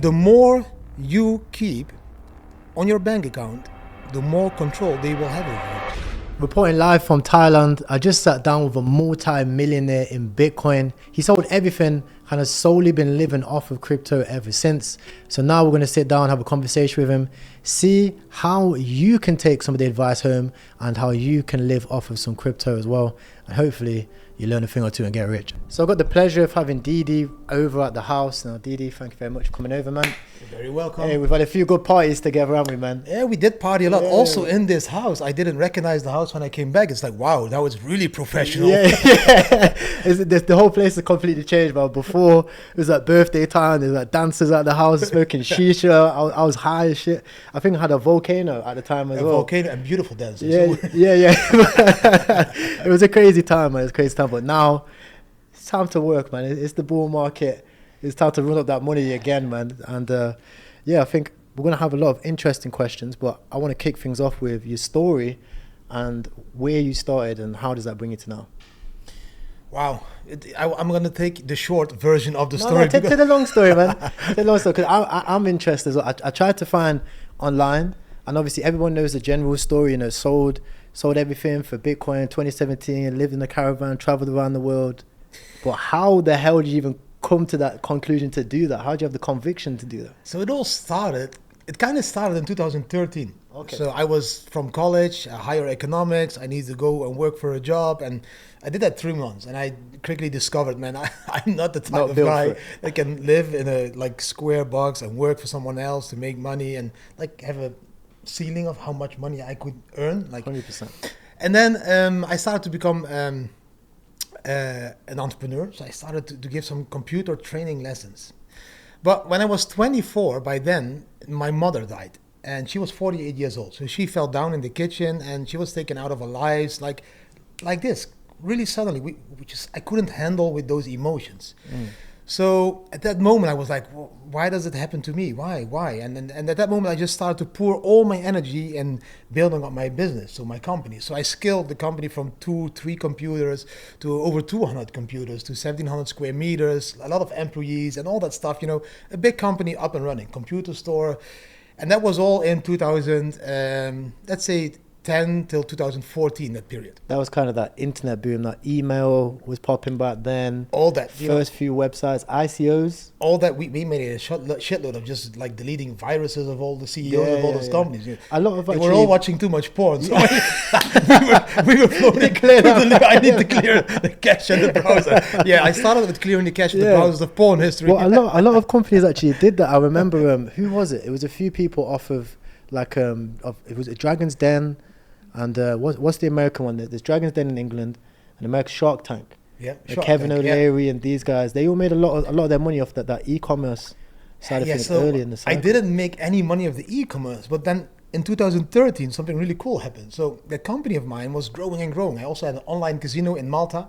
The more you keep on your bank account, the more control they will have over you. Reporting live from Thailand, I just sat down with a multi-millionaire in Bitcoin. He sold everything and has solely been living off of crypto ever since. So now we're going to sit down, have a conversation with him, see how you can take some of the advice home and how you can live off of some crypto as well. And hopefully you learn a thing or two and get rich. So I've got the pleasure of having Didi over at the house. Now Didi, thank you very much for coming over, man. You're very welcome. Hey, we've had a few good parties together, haven't we, man? Yeah, we did party a lot. Yeah. Also in this house, I didn't recognize the house when I came back. It's like, wow, that was really professional. Yeah. The whole place has completely changed, man. Before, it was like birthday time, there was like dancers at the house, smoking shisha. I was high as shit. I think I had a volcano at the time as well. A volcano and beautiful dancers. Yeah. It was a crazy time, man. It was a crazy time. But now, it's time to work, man. It's the bull market. It's time to run up that money again, man. And I think we're going to have a lot of interesting questions, but I want to kick things off with your story and where you started and how does that bring you to now? Wow. I'm going to take the short version of the story. No, take the long story, man. Take the long story, because I'm interested as well. I tried to find online, and obviously everyone knows the general story, sold everything for Bitcoin 2017, lived in a caravan, traveled around the world. But how the hell did you even come to that conclusion to do that? How did you have the conviction to do that? So it kind of started in 2013. Okay. So I was from college, higher economics. I needed to go and work for a job, and I did that 3 months. And I quickly discovered, man, I'm not the type of guy that can live in a square box and work for someone else to make money and have a ceiling of how much money I could earn. 100%. And then I started to become an entrepreneur. So I started to give some computer training lessons. But when I was 24, by then, my mother died. And she was 48 years old. So she fell down in the kitchen and she was taken out of our lives like this. Really suddenly, I couldn't handle with those emotions. So at that moment, I was like, well, why does it happen to me? Why? And at that moment, I just started to pour all my energy in building up my business, so my company. So I scaled the company from 2-3 computers to over 200 computers to 1,700 square meters, a lot of employees and all that stuff, a big company up and running, computer store. And that was all in 2000, let's say 10 till 2014, that period. That was kind of that internet boom, that email was popping back then. All that. First few websites, ICOs. All that, we made a shitload of just deleting viruses of all the CEOs of all those companies. A lot of they were all watching too much porn. So we were floating. I need to clear the cache in the browser. Yeah, I started with clearing the cache in the browsers of porn history. Well, a lot of companies actually did that. I remember, who was it? It was a few people off of, it was a Dragon's Den. And what's the American one? There's Dragon's Den in England, and American Shark Tank. Yeah, Kevin O'Leary and these guys. They all made a lot of their money off that e-commerce side of things so early in the cycle. I didn't make any money of the e-commerce, but then in 2013 something really cool happened. So the company of mine was growing and growing. I also had an online casino in Malta,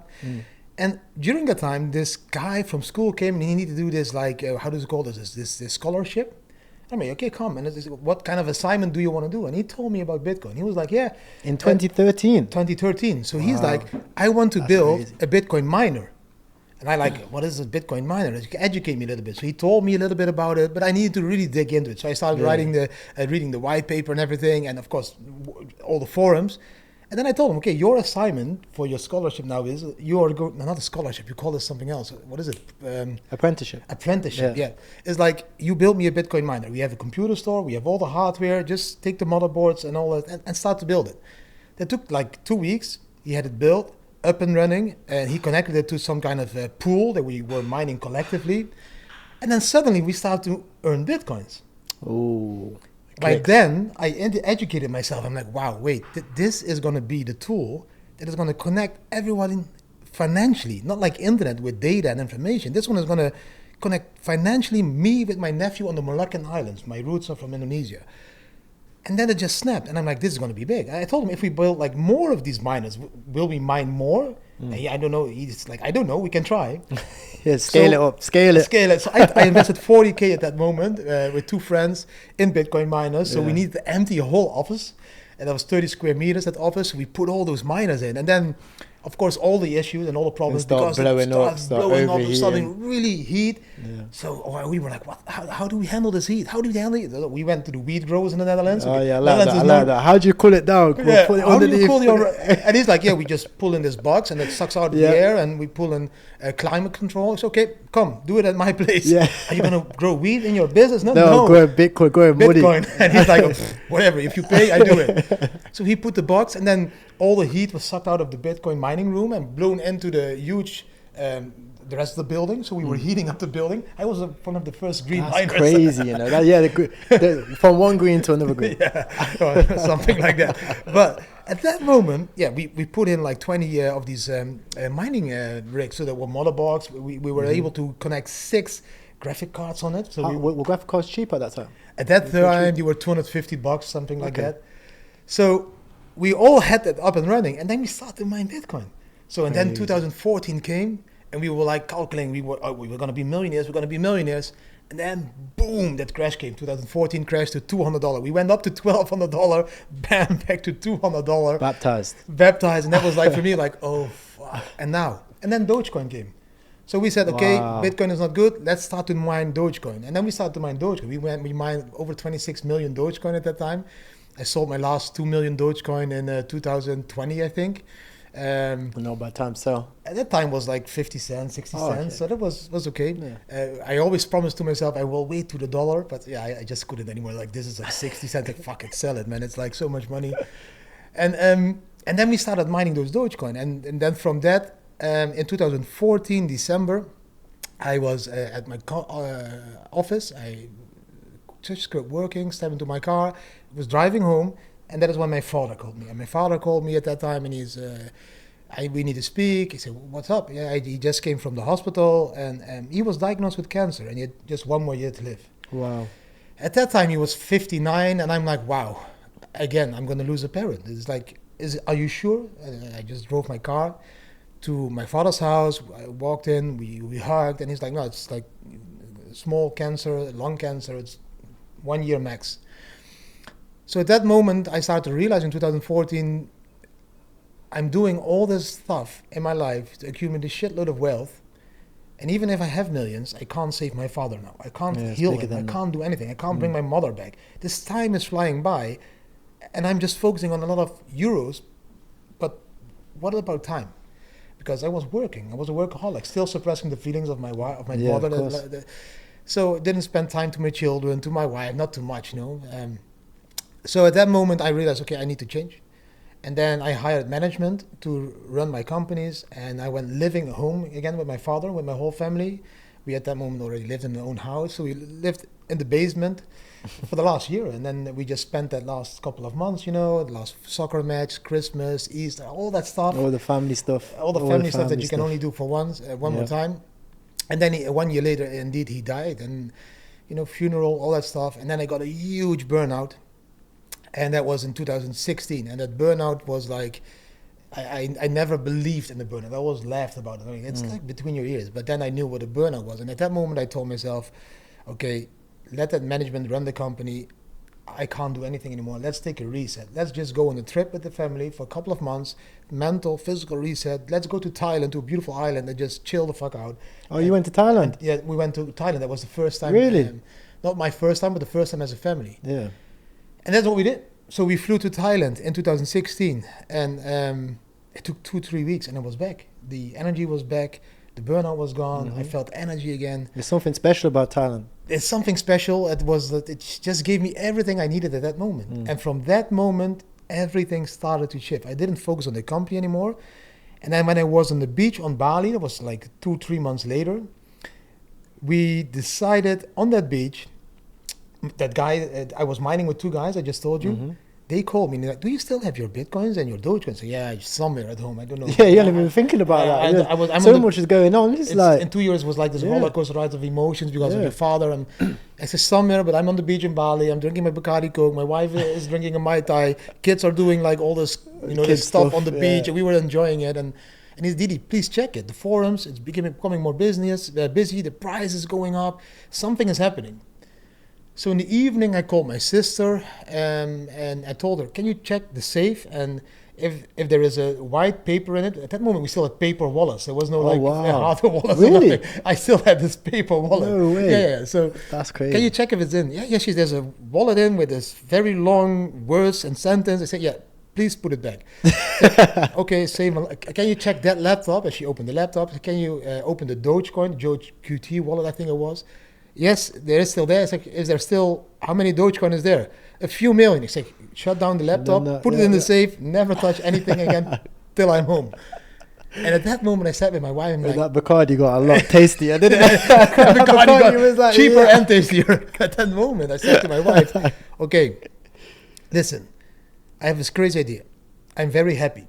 and during that time, this guy from school came and he needed to do this how does it call this scholarship. I mean, okay, come. And what kind of assignment do you want to do? And he told me about Bitcoin. He was like, yeah. In 2013? 2013. So he's like, I want to build a Bitcoin miner. And I what is a Bitcoin miner? Educate me a little bit. So he told me a little bit about it, but I needed to really dig into it. So I started reading the white paper and everything. And of course, all the forums. And then I told him, okay, your assignment for your scholarship now is you are going, not a scholarship, you call this something else. What is it? Apprenticeship. Yeah. It's like, you build me a Bitcoin miner. We have a computer store, we have all the hardware, just take the motherboards and all that and start to build it. That took 2 weeks. He had it built, up and running, and he connected it to some kind of pool that we were mining collectively. And then suddenly we started to earn Bitcoins. Oh. Then I educated myself. I'm like, wow, wait, this is going to be the tool that is going to connect everyone financially, not like internet with data and information. This one is going to connect financially me with my nephew on the Moluccan Islands. My roots are from Indonesia. And then it just snapped. And I'm like, this is going to be big. I told him, if we build more of these miners, will we mine more? I don't know. He's like, I don't know. We can try. Scale it. So I invested 40K at that moment with 2 friends in Bitcoin miners. So we needed to empty a whole office. And that was 30 square meters, that office. So we put all those miners in. And then of course, all the issues and all the problems start because blowing it up, starts start blowing up, overheating. starting really heat. Yeah. So we were like, what? How do we handle this heat? How do we handle it? We went to the weed growers in the Netherlands. Oh yeah, I like Netherlands that. is I like known- that. How do you cool it down? Yeah, Put it how do you underneath. cool your? And he's like, yeah, we just pull in this box and it sucks out Yeah. the air, and we pull in climate control. It's okay, come do it at my place. Yeah. Are you gonna grow weed in your business? No, No, go ahead, Bitcoin, go ahead, money. Bitcoin. And he's like, "Oh, whatever, if you pay, I do it. So he put the box, and then all the heat was sucked out of the Bitcoin mining room and blown into the huge, the rest of the building. So we were heating up the building. I was one of the first green That's miners. crazy, you know. From one green to another green. Yeah, or something like that. But at that moment, yeah, we put in like 20 of these mining rigs. So there were motherboards. We were able to connect 6 graphic cards on it. So Were graphic cards cheap at that time? at that time, they were $250, something like Okay. that. So we all had that up and running, and then we started to mine Bitcoin. So and then Crazy. 2014 came, and we were like calculating, we were going to be millionaires, we're going to be millionaires. And then boom, that crash came. 2014 crashed to $200. We went up to $1,200, bam, back to $200. Baptized. Baptized, and that was like for me like, oh fuck. And then Dogecoin came. So we said, okay, Wow. Bitcoin is not good. Let's start to mine Dogecoin. And then we started to mine Dogecoin. We mined over 26 million Dogecoin at that time. I sold my last 2 million Dogecoin in 2020, I think. No bad time to sell. At that time was like 50 cents, 60 Oh, cents. okay. So that was okay. Yeah. I always promised to myself I will wait to the dollar, but yeah, I just couldn't anymore. Like this is like 60 cents. Like fuck it, sell it, man. It's like so much money. And then we started mining those Dogecoin. And then from that, in 2014, December, I was at my office. I just quit working, stepped into my car, was driving home, and that is when my father called me. And my father called me at that time, and we need to speak. He said, what's up? Yeah, he just came from the hospital, and he was diagnosed with cancer, and he had just 1 more year to live. Wow. At that time, he was 59, and I'm like, wow, again, I'm going to lose a parent. It's like, are you sure? And I just drove my car to my father's house. I walked in, we hugged, and he's like, no, it's like small cancer, lung cancer. It's 1 year max. So at that moment, I started to realize in 2014, I'm doing all this stuff in my life to accumulate a shitload of wealth. And even if I have millions, I can't save my father now. I can't heal him. I can't do anything. I can't bring my mother back. This time is flying by, and I'm just focusing on a lot of euros. But what about time? Because I was working. I was a workaholic, still suppressing the feelings of my wife, of my Yeah, mother. of course. So I didn't spend time to my children, to my wife, not too much, you know. So at that moment, I realized, okay, I need to change. And then I hired management to run my companies, and I went living home again with my father, with my whole family. We at that moment already lived in our own house, so we lived in the basement for the last year. And then we just spent that last couple of months, you know, the last soccer match, Christmas, Easter, all that stuff. All the family stuff. All the family stuff that you can only do for one more time. And then 1 year later, indeed, he died. And, you know, funeral, all that stuff. And then I got a huge burnout. And that was in 2016. And that burnout was like, I never believed in the burnout. I always laughed about it. I mean, it's like between your ears. But then I knew what a burnout was. And at that moment, I told myself, okay, let that management run the company. I can't do anything anymore. Let's take a reset. Let's just go on a trip with the family for a couple of months. Mental, physical reset. Let's go to Thailand, to a beautiful island, and just chill the fuck out. Oh, you went to Thailand? Yeah, we went to Thailand. That was the first time. Really? Not my first time, but the first time as a family. Yeah. And that's what we did. So we flew to Thailand in 2016, and it took 2-3 weeks, and I was back. The energy was back. The burnout was gone. I felt energy again. There's something special about Thailand. It's something special. It was that it just gave me everything I needed at that moment. And from that moment, everything started to shift. I didn't focus on the company anymore. And then when I was on the beach on Bali, it was like 2-3 months later, we decided on that beach, that guy, I was mining with 2 guys, I just told you. They called me and they're like, do you still have your Bitcoins and your Dogecoins? So yeah, somewhere at home, I don't know. Yeah, you're not even thinking about that. I'm so much is going on. It's like in 2 years, it was like this roller coaster ride of emotions because of your father. And I said, somewhere, but I'm on the beach in Bali. I'm drinking my Bacardi Coke. My wife is drinking a Mai Tai. Kids are doing like all this, you know, this stuff on the beach, and we were enjoying it. And he's, Didi, please check it. The forums, it's becoming more busy. The price is going up. Something is happening. So in the evening, I called my sister and I told her, can you check the safe? And if there is a white paper in it, at that moment we still had paper wallets. There was no hardware wallets. Really? I still had this paper wallet. No way. Yeah. So That's crazy. can you check if it's in? Yeah. There's a wallet in with this very long words and sentence. I said, yeah, please put it back. Okay, save. Can you check that laptop? And she opened the laptop. Can you open the Dogecoin, Doge QT wallet, I think it was. Yes, there is still there. It's like, is there still, how many Dogecoin is there? A few million. It's like, shut down the laptop, put it in the safe, never touch anything again till I'm home. And at that moment, I sat with my wife and like, that Bacardi got a lot tastier, didn't it? Bacardi got was like, cheaper and tastier. At that moment, I said to my wife, okay, listen, I have this crazy idea. I'm very happy.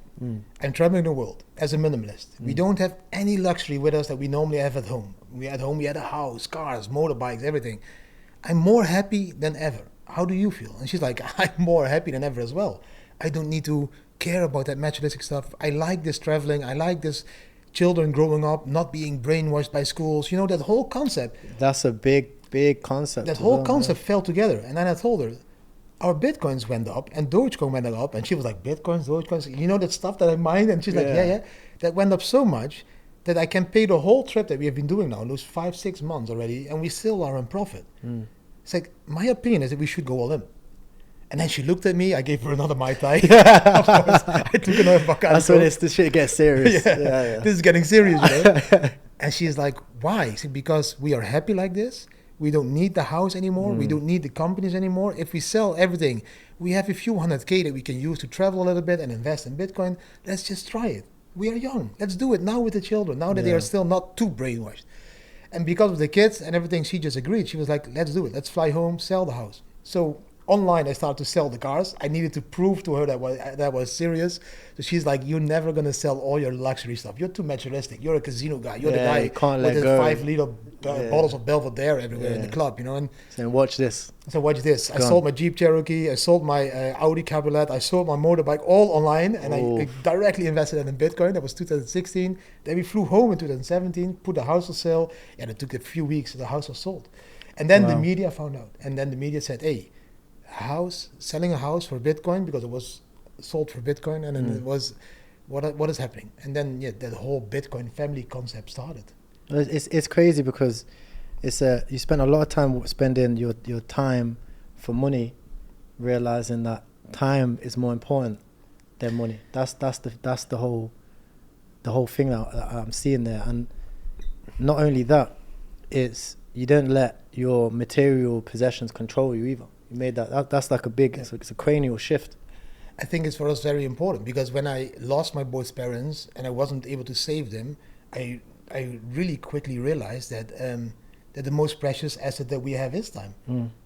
I'm traveling the world as a minimalist. We don't have any luxury with us that we normally have at home. We had a house, cars, motorbikes, everything. I'm more happy than ever. How do you feel? And she's like, I'm more happy than ever as well. I don't need to care about that materialistic stuff. I like this traveling. I like this children growing up, not being brainwashed by schools. You know, that whole concept. That's a big concept. That whole concept fell together. And then I told her, our Bitcoins went up and Dogecoin went up. And she was like, Bitcoins, Dogecoins, you know that stuff that I mined? And she's like, yeah. That went up so much that I can pay the whole trip that we have been doing now, those 5-6 months already, and we still are in profit. It's like, my opinion is that we should go all in. And then she looked at me, I gave her another Mai Tai. Of course, I took another Bacardi. That's when this shit gets serious. Yeah. This is getting serious, you know? And she's like, why? She said, because we are happy like this. We don't need the house anymore. We don't need the companies anymore. If we sell everything, we have a few $100K that we can use to travel a little bit and invest in Bitcoin. Let's just try it. We are young. Let's do it now with the children, now that they are still not too brainwashed. And because of the kids and everything, she just agreed. She was like, let's do it. Let's fly home, sell the house. So online, I started to sell the cars. I needed to prove to her that was serious. So she's like, you're never going to sell all your luxury stuff. You're too materialistic. You're a casino guy. You're the guy with his 5-liter bottles of Belvedere everywhere in the club, you know. And so watch this. So watch this. I sold my Jeep Cherokee. I sold my Audi Cabriolet. I sold my motorbike all online. And I directly invested in Bitcoin. That was 2016. Then we flew home in 2017, put the house for sale. And it took a few weeks. The house was sold. And then the media found out. And then the media said, hey, selling a house for Bitcoin, because it was sold for Bitcoin, and then it was what is happening. And then the whole Bitcoin family concept started. It's crazy because it's you spend a lot of time spending your time for money, realizing that time is more important than money. That's the whole thing that I'm seeing there. And not only that, it's you don't let your material possessions control you either. You made that's like a big, it's a cranial shift. I think it's for us very important, because when I lost my both parents and I wasn't able to save them, I really quickly realized that that the most precious asset that we have is time.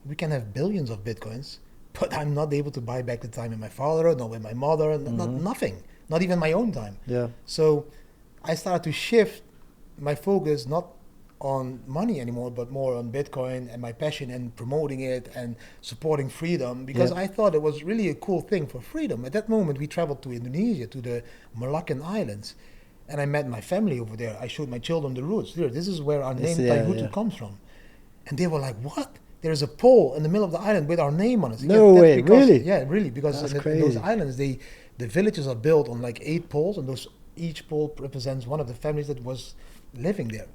We can have billions of Bitcoins, but I'm not able to buy back the time with my father, not with my mother, nothing, not even my own time. So I started to shift my focus not on money anymore, but more on Bitcoin and my passion and promoting it and supporting freedom, because I thought it was really a cool thing for freedom. At that moment, we traveled to Indonesia, to the Moluccan Islands, and I met my family over there. I showed my children the roots. Here, this is where our name Taihutu comes from. And they were like, what? There's a pole in the middle of the island with our name on it. No way, really? Yeah, really, because in those islands, the villages are built on like 8 poles, and each pole represents one of the families that was living there.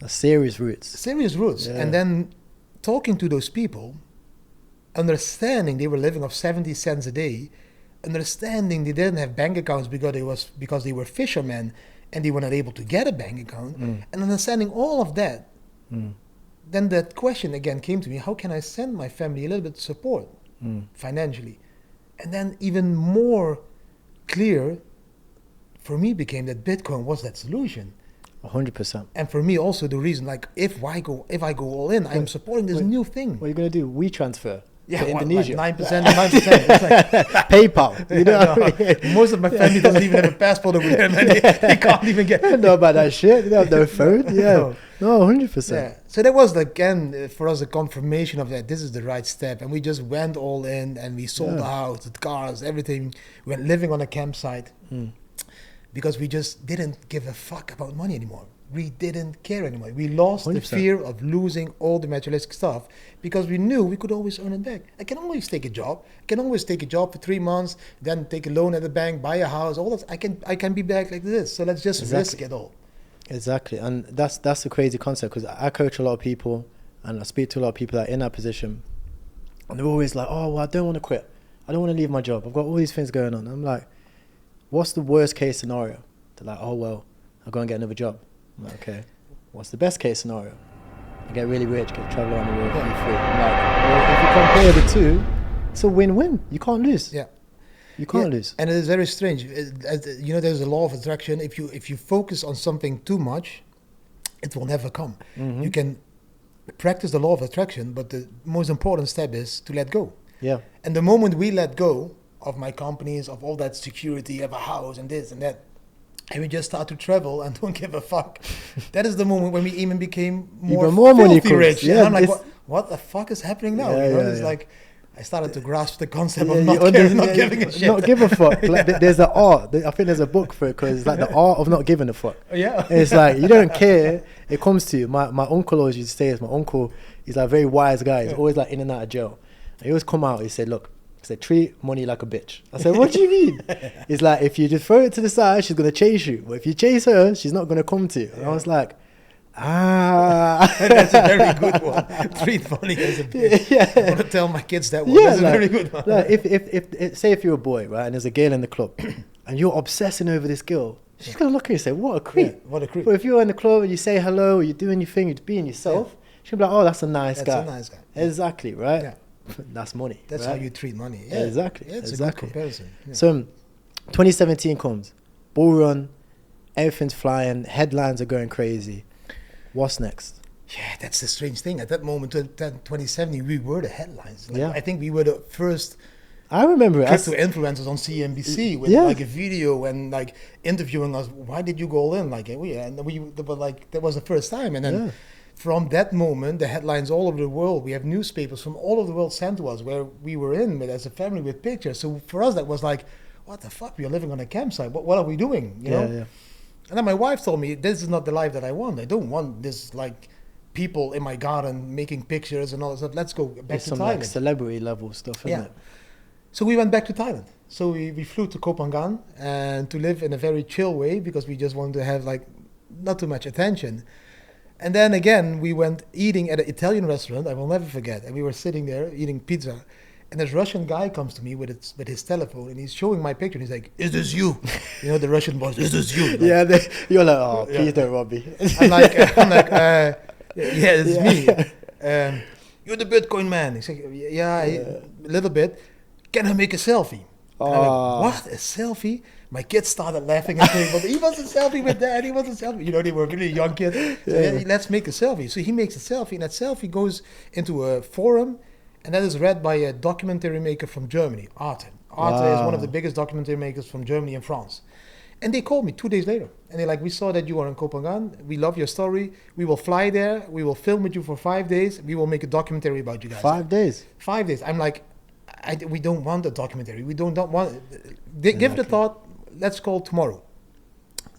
Serious roots. And then talking to those people, understanding they were living off 70 cents a day, understanding they didn't have bank accounts because they were fishermen and they were not able to get a bank account, and understanding all of that, then that question again came to me: how can I send my family a little bit of support financially? And then even more clear for me became that Bitcoin was that solution. 100%. And for me also the reason, like, if I go all in, I'm supporting this new thing. What are you going to do? WeTransfer to Indonesia. Like 9%, 9%. It's like PayPal. You know what I mean? Most of my family doesn't even have a passport over there, man. They can't even get. I don't know about that shit. They have no phone. Yeah. No, 100%. Yeah. So that was, again, for us, a confirmation of that this is the right step. And we just went all in, and we sold the house, the cars, everything. We went living on a campsite. Because we just didn't give a fuck about money anymore. we didn't care anymore. We lost 100%. the fear of losing all the materialistic stuff because we knew we could always earn it back. I can always take a job. I can always take a job for 3 months, then take a loan at the bank, buy a house. All that. I can be back like this. So let's just risk it all. Exactly, and that's a crazy concept because I coach a lot of people and I speak to a lot of people that are in that position, and they're always like, "Oh, well, I don't want to quit. I don't want to leave my job. I've got all these things going on." I'm like, "What's the worst case scenario?" They're like, "Oh well, I'll go and get another job." I'm like, "Okay, what's the best case scenario?" I get really rich, get travel around the world, be free. I'm like, well, if you compare the two, it's a win-win. You can't lose. Yeah. You can't lose. And it is very strange. You know, there's a law of attraction. If you focus on something too much, it will never come. Mm-hmm. You can practice the law of attraction, but the most important step is to let go. Yeah. And the moment we let go of my companies, of all that security, of a house and this and that, and we just start to travel and don't give a fuck, that is the moment when we even became more money filthy rich. Yeah, and I'm like, what the fuck is happening now? Yeah, you know, yeah, it's yeah. like, I started to grasp the concept of Yeah, not giving a shit. Not give a fuck. Like, there's an art. I think there's a book for it because it's like the art of not giving a fuck. Yeah. It's like you don't care. It comes to you. My uncle always used to say this. My uncle, he's like a very wise guy. He's always like in and out of jail. And he always come out. He said, "Look," he said, "treat money like a bitch." I said, "What do you mean?" It's like if you just throw it to the side, she's gonna chase you. But if you chase her, she's not gonna come to you. And I was like, That's a very good one. Treat money as a bitch. Yeah. I want to tell my kids that one. Yeah, That's a very good one. Like if say if you're a boy, right, and there's a girl in the club, and you're obsessing over this girl, she's gonna look at you and say, "What a creep!" Yeah, what a creep. But if you're in the club and you say hello, you're doing your thing, you're being yourself, she'll be like, "Oh, that's a nice guy." That's a nice guy. Exactly, right? Yeah. That's money. That's right? how you treat money. Yeah. Exactly. Yeah, it's Exactly. a good comparison. Yeah. So 2017 comes, Bullrun, everything's flying, headlines are going crazy. What's next? Yeah, that's the strange thing. At that moment, 2017, we were the headlines. Like, Yeah. I think we were the first I remember it. crypto influencers on CNBC with Yeah. like a video and like interviewing us. Why did you go all in? Like, they were like, that was the first time. And then from that moment, the headlines all over the world, we have newspapers from all over the world sent to us where we were in with as a family with pictures. So for us, that was like, what the fuck? We are living on a campsite. What are we doing? You know? Yeah. And then my wife told me, this is not the life that I want. I don't want this like people in my garden making pictures and all that stuff. Let's go back It's to some Thailand. like celebrity level stuff, isn't it? So we went back to Thailand. So we flew to Koh Phangan and to live in a very chill way because we just wanted to have like not too much attention. And then again, we went eating at an Italian restaurant. I will never forget. And we were sitting there eating pizza. And this Russian guy comes to me with his telephone and he's showing my picture and he's like, "Is this you?" You know, the Russian boys, "Is this you?" Like, Yeah, you're like, "Oh, please don't rob me." I'm like, yeah, it's me. You're the Bitcoin man. He's like, yeah, a little bit. Can I make a selfie? And I'm like, what, a selfie? My kids started laughing and saying, "Well, he wants a selfie with dad. He wants a selfie." You know, they were really young kids. So let's make a selfie. So he makes a selfie, and that selfie goes into a forum, and that is read by a documentary maker from Germany, Arte. Arte is one of the biggest documentary makers from Germany and France. And they called me 2 days later. And they're like, "We saw that you are in Koh Phangan. We love your story. We will fly there. We will film with you for 5 days. We will make a documentary about you guys." 5 days. 5 days. I'm like, we don't want a documentary. We don't want. Give the thought. Let's call tomorrow.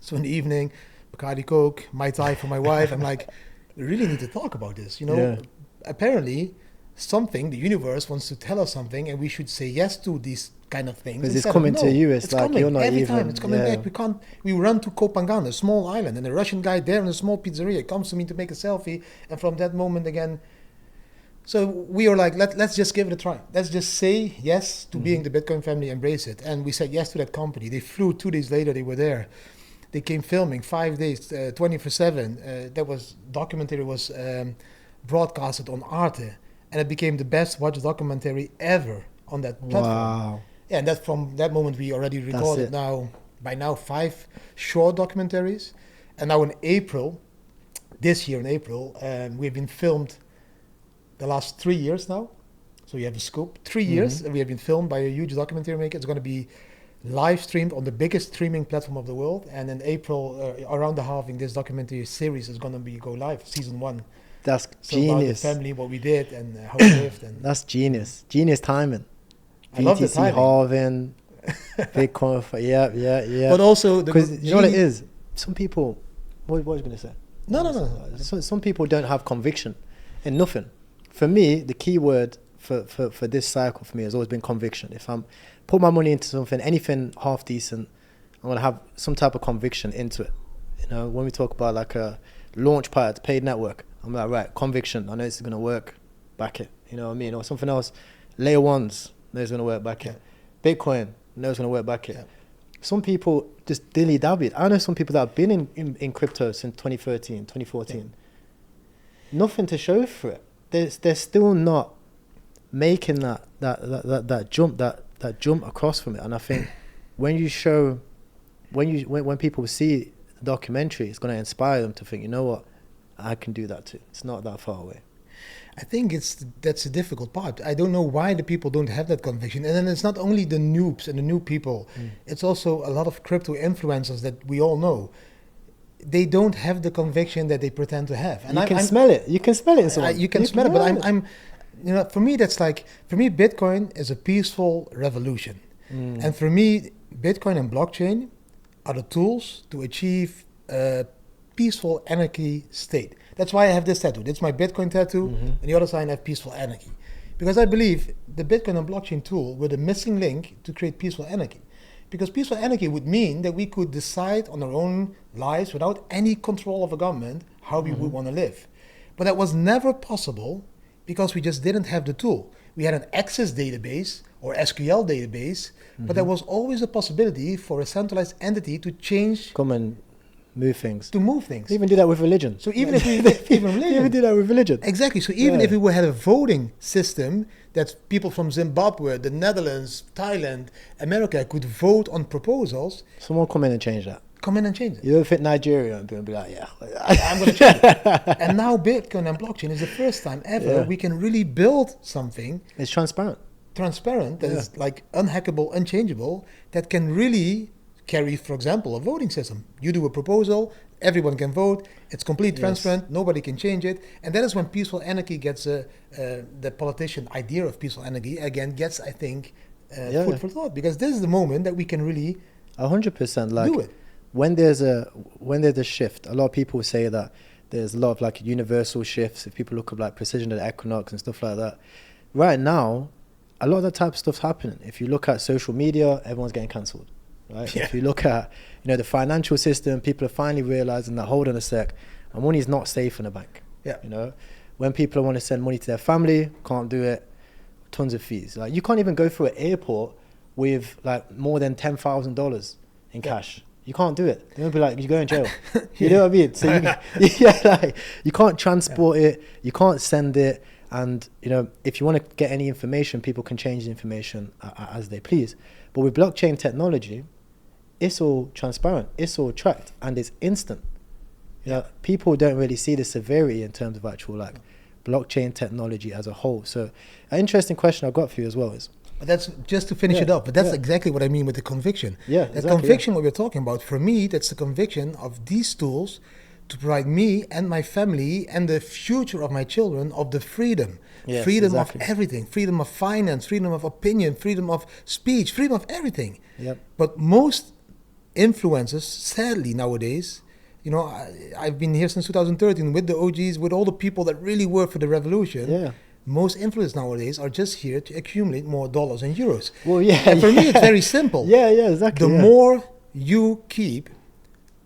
So in the evening, Bacardi Coke, Mai Tai for my wife. I'm like, we really need to talk about this. You know, apparently the universe wants to tell us something, and we should say yes to these kind of things. Because it's coming to you. It's like coming. you're not every even. time it's coming back. We run to Koh Phangan, a small island, and a Russian guy there in a small pizzeria comes to me to make a selfie, and from that moment again. So we are like, let's just give it a try. Let's just say yes to being the Bitcoin family, embrace it. And we said yes to that company. They flew 2 days later, they were there. They came filming 5 days, 24/7. Documentary was broadcasted on Arte. And it became the best watched documentary ever on that platform. Wow. Yeah, and that from that moment we already recorded by now 5 short documentaries. And now this year in April, we've been filmed the last 3 years now. So you have a scope. 3 years, and we have been filmed by a huge documentary maker. It's going to be live streamed on the biggest streaming platform of the world. And in April, around the halving, this documentary series is going to go live, season 1. That's So genius. about the family, what we did, and how we lived. And That's genius. Genius timing. I love the BTC timing. halving, Bitcoin. Yeah. But also, Because you know what it is? Some people, what was you going to say? No. So some people don't have conviction in nothing. For me, the key word for this cycle for me has always been conviction. If I'm put my money into something, anything half decent, I'm gonna have some type of conviction into it. You know, when we talk about like a launch pad, paid network, I'm like, right, conviction. I know it's gonna work. Back it. You know what I mean? Or something else. Layer ones, know it's gonna work. Back it. Bitcoin, know it's gonna work. Back it. Some people just dilly dabby. I know some people that have been in crypto since 2013, 2014. Nothing to show for it. They're still not making that jump across from it. And I think when people see the documentary, it's going to inspire them to think, you know what, I can do that too. It's not that far away. I think that's a difficult part. I don't know why the people don't have that conviction. And then it's not only the noobs and the new people. It's also a lot of crypto influencers that we all know. They don't have the conviction that they pretend to have. And you can smell it. You can smell it in someone. You can smell it. But I'm, you know, for me, Bitcoin is a peaceful revolution. And for me, Bitcoin and blockchain are the tools to achieve a peaceful anarchy state. That's why I have this tattoo. That's my Bitcoin tattoo. And the other side I have peaceful anarchy. Because I believe the Bitcoin and blockchain tool were the missing link to create peaceful anarchy. Because peaceful anarchy would mean that we could decide on our own lives without any control of a government how we would want to live. But that was never possible because we just didn't have the tool. We had an Access database or SQL database, but there was always a possibility for a centralized entity to change. Come and move things. To move things. They even do that with religion. So even if we even do that with religion. Exactly. So even if we had a voting system that people from Zimbabwe, the Netherlands, Thailand, America could vote on proposals. Someone come in and change that. Come in and change it. You don't think Nigeria and be like, yeah. I'm going to change it. And now Bitcoin and blockchain is the first time ever we can really build something. It's transparent. That is like unhackable, unchangeable, that can really carry, for example, a voting system. You do a proposal, everyone can vote, it's completely transparent, nobody can change it. And that is when peaceful anarchy gets, the politician idea of peaceful anarchy, again, gets, I think, food for thought. Because this is the moment that we can really 100% like do it. When there's a shift, a lot of people say that there's a lot of like universal shifts. If people look up like precision at the equinox and stuff like that, right now, a lot of that type of stuff's happening. If you look at social media, everyone's getting cancelled. Right? If you look at, the financial system, people are finally realizing that, hold on a sec, my money's not safe in a bank. When people want to send money to their family, can't do it, tons of fees. Like you can't even go through an airport with like more than $10,000 in cash. You can't do it. They'll be like, you go in jail. You know what I mean? So you can't transport it, you can't send it. And, if you want to get any information, people can change the information as they please. But with blockchain technology, it's all transparent, it's all tracked, and it's instant. People don't really see the severity in terms of actual like blockchain technology as a whole. So an interesting question I've got for you as well is, but that's just to finish it up. But that's exactly what I mean with the conviction. That conviction, what we're talking about, for me, that's the conviction of these tools to provide me and my family and the future of my children of the freedom. Freedom of everything. Freedom of finance, freedom of opinion, freedom of speech, freedom of everything. But most influencers, sadly nowadays, I've been here since 2013 with the OGs, with all the people that really work for the revolution. Most influencers nowadays are just here to accumulate more dollars and euros. And for me, it's very simple. The more you keep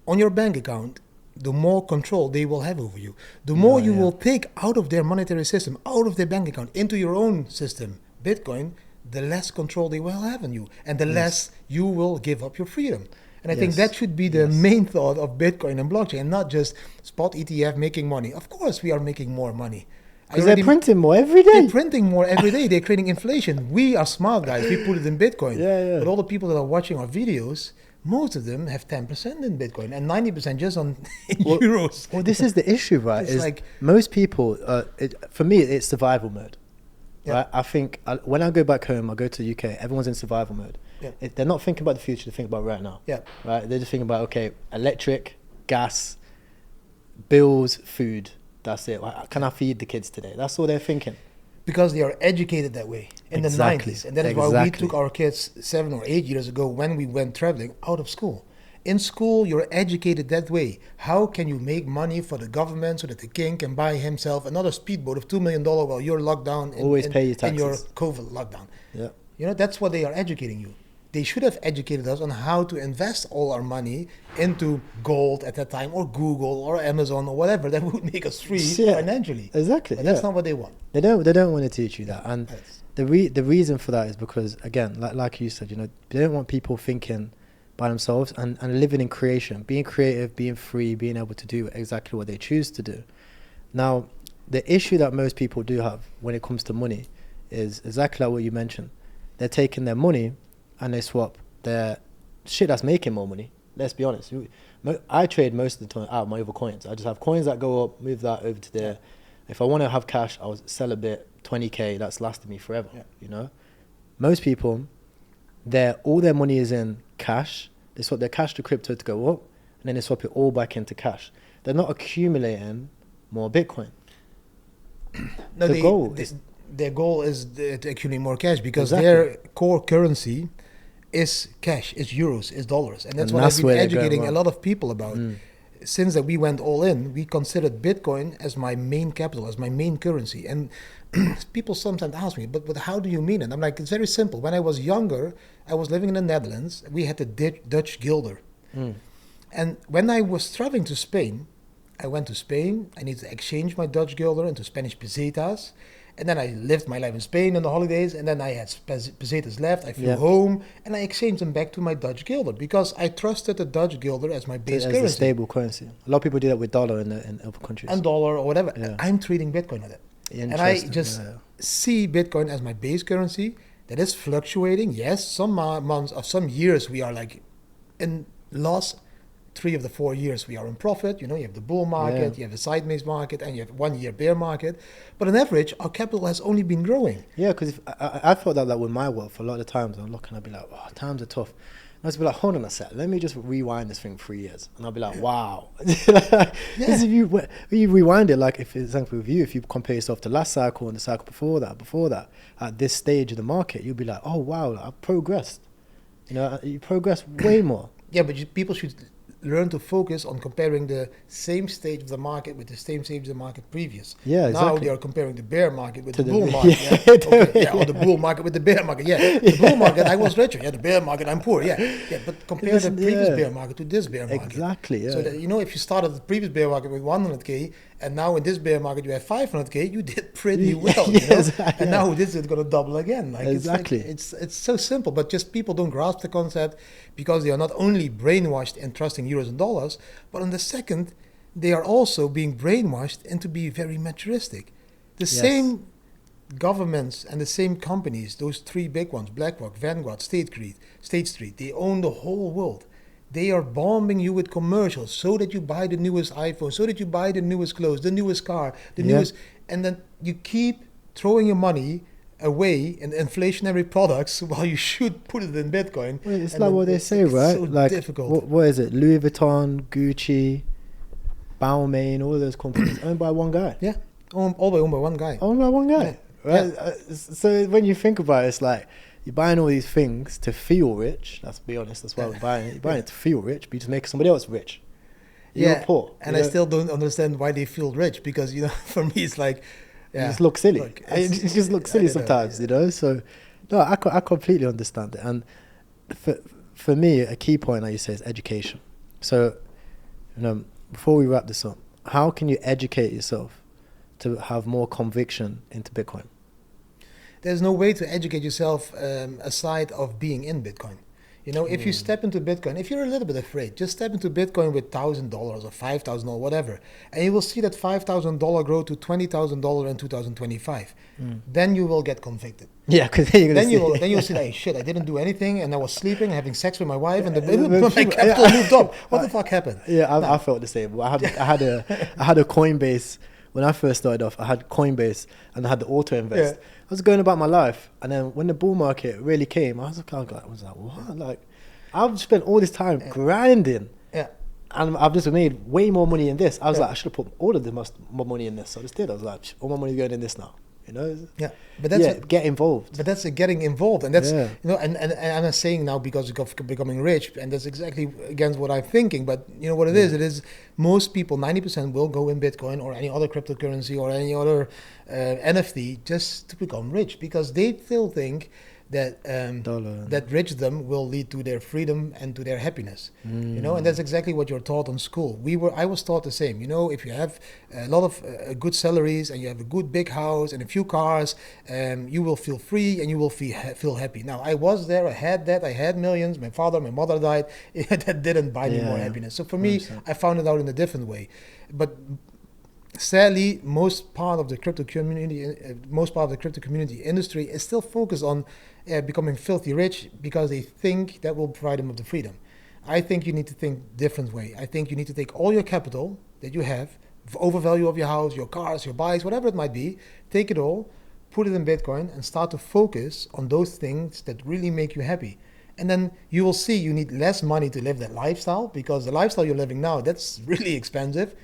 on your bank account, the more control they will have over you. The more you will take out of their monetary system, out of their bank account, into your own system, Bitcoin, the less control they will have on you, and the less you will give up your freedom. And I think that should be the main thought of Bitcoin and blockchain, and not just spot ETF making money. Of course, we are making more money. Because they're printing more every day. They're printing more every day. They're creating inflation. We are smart guys. We put it in Bitcoin. But all the people that are watching our videos, most of them have 10% in Bitcoin and 90% just on euros. Well, this is the issue, right? It's is like most people, for me, it's survival mode. Right? I think when I go back home, I go to the UK, everyone's in survival mode. They're not thinking about the future, they're thinking about right now. Right? They're just thinking about, okay, electric, gas, bills, food. That's it. Can I feed the kids today? That's all they're thinking. Because they are educated that way in the 90s. And that is why we took our kids 7 or 8 years ago when we went traveling out of school. In school, you're educated that way. How can you make money for the government so that the king can buy himself another speedboat of $2 million while you're locked down Always pay your in your taxes. COVID lockdown? Yeah. You know, that's what they are educating you. They should have educated us on how to invest all our money into gold at that time, or Google or Amazon or whatever that would make us free financially. Exactly. But that's not what they want. They don't want to teach you that. And Yes. the reason for that is because, again, like you said, you know, they don't want people thinking by themselves and living in creation, being creative, being free, being able to do exactly what they choose to do. Now, the issue that most people do have when it comes to money is exactly like what you mentioned. They're taking their money and they swap their shit that's making more money. Let's be honest. I trade most of the time out my other coins. I just have coins that go up, move that over to there. If I want to have cash, I'll sell a bit, 20K, that's lasted me forever, you know? Most people, all their money is in cash. They swap their cash to crypto to go up, and then they swap it all back into cash. They're not accumulating more Bitcoin. No, their goal is to accumulate more cash because their core currency is cash, is euros, is dollars. And that's what I've been educating a lot of people about. Since that we went all in, we considered Bitcoin as my main capital, as my main currency. And people sometimes ask me, but how do you mean it? I'm like, it's very simple. When I was younger, I was living in the Netherlands. We had the Dutch guilder. And when I was traveling to Spain, I went to Spain. I needed to exchange my Dutch guilder into Spanish pesetas. And then I lived my life in Spain on the holidays. And then I had pesetas left. I flew home and I exchanged them back to my Dutch guilder because I trusted the Dutch guilder as my base currency. As a stable currency. A lot of people do that with dollar in other countries. And dollar or whatever. I'm trading Bitcoin with it. And I just see Bitcoin as my base currency that is fluctuating. Yes, some months or some years we are like in loss. 3 of the 4 years we are in profit. You know, you have the bull market, you have the sideways market, and you have 1 year bear market. But on average, our capital has only been growing. Yeah, because I felt that with my wealth a lot of times. I'm looking, I'd be like, oh, times are tough. And I was be like, hold on a sec, let me just rewind this thing 3 years. And I'll be like, wow. Because if you rewind it, like for example with you, if you compare yourself to last cycle and the cycle before that, at this stage of the market, you'll be like, oh wow, I've progressed. You know, you progress way more. Yeah, but people should learn to focus on comparing the same stage of the market with the same stage of the market previous. Yeah, exactly. Now they are comparing the bear market with the bull market. Or the bull market with the bear market. Yeah, the bull market, I was richer. Yeah, the bear market, I'm poor. Yeah, but compare the previous bear market to this bear market. Exactly, yeah. So that, you know, if you started the previous bear market with 100K and now in this bear market you have 500K, you did pretty well. You know? Exactly, and now this is going to double again. Like, exactly. It's so simple, but just people don't grasp the concept because they are not only brainwashed and trusting euros and dollars, but on the second, they are also being brainwashed into being very materialistic. The same governments and the same companies, those 3 big ones, BlackRock, Vanguard, State Street, they own the whole world. They are bombing you with commercials so that you buy the newest iPhone, so that you buy the newest clothes, the newest car, the newest, and then you keep throwing your money away in inflationary products while you should put it in Bitcoin. Well, it's like what they say, right? So like difficult. What is it? Louis Vuitton, Gucci, Balmain, all of those companies owned by one guy. Yeah, all owned by one guy. Owned by one guy, right? Yeah. So when you think about it, it's like you're buying all these things to feel rich. Let's be honest, that's why we're buying it. You're buying it to feel rich, but you just make somebody else rich. You're poor. And I still don't understand why they feel rich because, you know, for me it's like, it just looks silly. It just looks silly sometimes, you know. So, no, I completely understand it. And for me, a key point, like you say, is education. So, you know, before we wrap this up, how can you educate yourself to have more conviction into Bitcoin? There's no way to educate yourself aside of being in Bitcoin. You know, if you step into Bitcoin, if you're a little bit afraid, just step into Bitcoin with $1,000 or $5,000 or whatever, and you will see that $5,000 grow to $20,000 in 2025. Then you will get convicted. Yeah, because then you'll see, like, shit, I didn't do anything, and I was sleeping, having sex with my wife, and my capital moved up. What the fuck happened? Yeah, I felt the same. I had a Coinbase. When I first started off, I had Coinbase and I had the auto invest. I was going about my life, and then when the bull market really came, I was like, what? Like, I've spent all this time grinding, and I've just made way more money in this. I was like, I should have put all of the more money in this. So I just did. I was like, all my money's going in this now. you know. Yeah, but that's get involved. But that's getting involved, and that's Yeah. you know, and I'm saying now because of becoming rich, and that's exactly against what I'm thinking. But you know what it is? It is most people, 90% will go in Bitcoin or any other cryptocurrency or any other NFT just to become rich because they still think that that richdom will lead to their freedom and to their happiness. You know, and that's exactly what you're taught in school. I was taught the same. You know, if you have a lot of good salaries and you have a good big house and a few cars, you will feel free and you will feel happy. Now, I was there. I had that. I had millions. My mother died. That didn't buy me more happiness. So for me, 100%. I found it out in a different way. But sadly, most part of the crypto community industry is still focused on becoming filthy rich because they think that will provide them with the freedom. I think you need to think different way. I think you need to take all your capital that you have, overvalue of your house, your cars, your bikes, whatever it might be, take it all, put it in Bitcoin and start to focus on those things that really make you happy. And then you will see you need less money to live that lifestyle because the lifestyle you're living now, that's really expensive.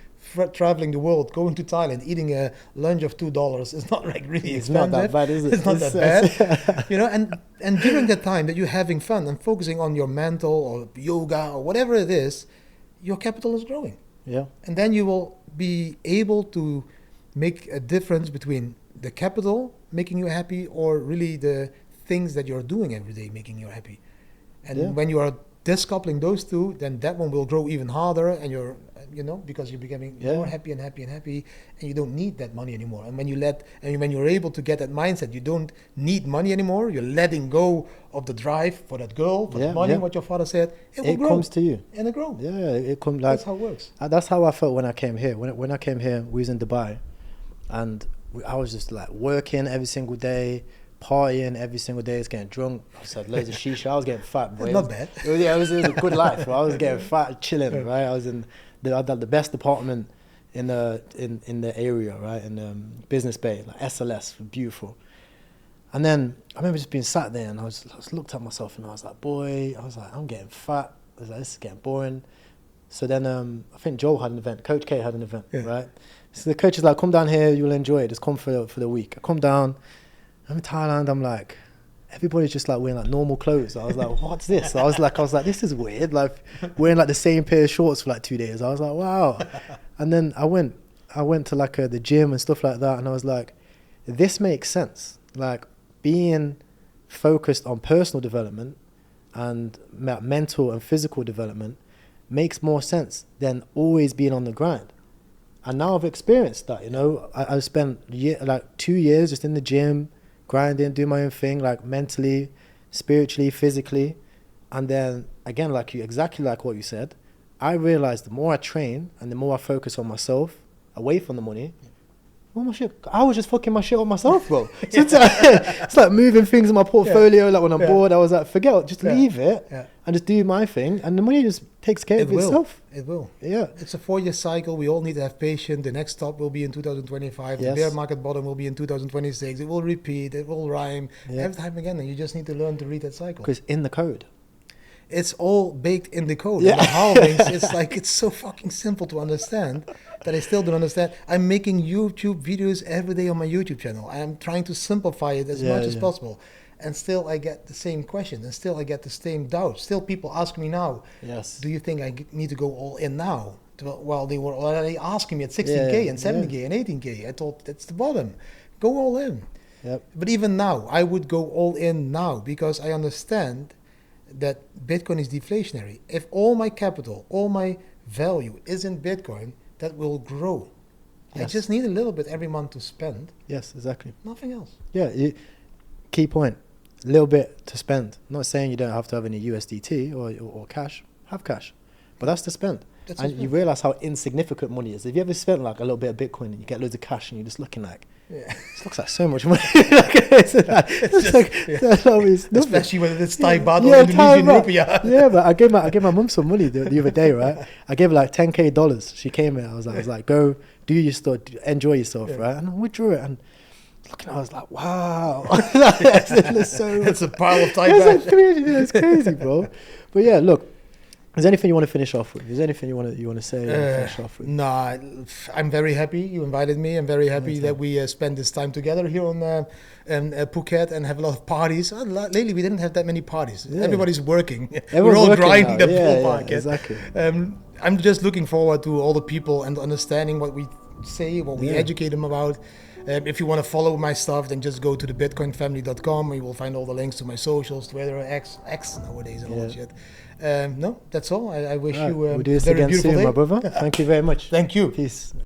Traveling the world, going to Thailand, eating a lunch of $2 is not like really expensive. It's not that bad, is it? It's not that bad. You know, and during that time that you're having fun and focusing on your mental or yoga or whatever it is, your capital is growing. Yeah. And then you will be able to make a difference between the capital making you happy or really the things that you're doing every day making you happy. And when you are discoupling those two, then that one will grow even harder and you're, you know, because you're becoming more happy and happy and happy and you don't need that money anymore. And when you're able to get that mindset, you don't need money anymore, you're letting go of the drive for that girl, for the money, what your father said, it comes to you. And it grows. Yeah, it comes like, that's how it works. That's how I felt when I came here. When I came here, we was in Dubai and I was just like working every single day, partying every single day, getting drunk. I had loads of shisha. I was getting fat, boy. Not bad. It was a good life. I was getting fat, chilling, right? I had the best apartment in the area, right? In Business Bay, like SLS, beautiful. And then I remember just being sat there and I was looked at myself and I was like, I'm getting fat. I was like, this is getting boring. So then I think Joel had an event, Coach K had an event, right? So the coach is like, come down here, you'll enjoy it. Just come for the week. I come down. I'm in Thailand, I'm like, everybody's just like wearing like normal clothes. I was like, what's this? I was like, this is weird. Like wearing like the same pair of shorts for like 2 days. I was like, wow. And then I went to like the gym and stuff like that. And I was like, this makes sense. Like being focused on personal development and mental and physical development makes more sense than always being on the grind. And now I've experienced that, you know, I spent 2 years just in the gym, grinding, doing my own thing, like mentally, spiritually, physically. And then again, exactly like what you said, I realized the more I train and the more I focus on myself, away from the money, all my shit, I was just fucking my shit up myself, bro. So it's like moving things in my portfolio, like when I'm bored, I was like, forget it, just leave it and just do my thing. And the money just takes care of itself. It will. Yeah. It's a 4-year cycle. We all need to have patience. The next stop will be in 2025. The bear market bottom will be in 2026. It will repeat. It will rhyme every time again. And you just need to learn to read that cycle. Because in the code. It's all baked in the code. Yeah. And the halvings, it's like, it's so fucking simple to understand that I still don't understand. I'm making YouTube videos every day on my YouTube channel. I'm trying to simplify it as much as possible. And still I get the same question. And still I get the same doubt. Still people ask me now, do you think I need to go all in now? Well, they were already asking me at 16K and 70K and 18K. I thought that's the bottom. Go all in. Yep. But even now, I would go all in now because I understand that Bitcoin is deflationary. If all my capital, all my value is in Bitcoin, that will grow. I just need a little bit every month to spend. Yes, exactly. Nothing else. Yeah, key point. A little bit to spend. I'm not saying you don't have to have any USDT or cash. Have cash. But that's to spend. And you realize how insignificant money is. If you ever spent like a little bit of Bitcoin and you get loads of cash and you're just looking like, this looks like so much money. Especially when it's Thai baht or Indonesian rupiah. Yeah, but I gave my mum some money the other day, right? I gave her like $10K. She came in. I was like, go do your stuff, enjoy yourself, right? And I withdrew it and looking, I was like, wow. It's a pile of Thai baht. It's crazy, bro. But yeah, look, Is there anything you want to finish off with? Is there anything you want to say? Finish off with? Nah, I'm very happy you invited me. I'm very happy that we spend this time together here on Phuket and have a lot of parties. Lately, we didn't have that many parties. Yeah. Everybody's working. Everyone's We're all working grinding now. the Yeah, full yeah, market. exactly. I'm just looking forward to all the people and understanding what we say, what we educate them about. If you want to follow my stuff, then just go to the bitcoinfamily.com. You will find all the links to my socials, Twitter, X nowadays, and all that shit. No, that's all. I wish you We'll do this a very again beautiful soon, day. my brother. Thank you very much. Thank you. Peace.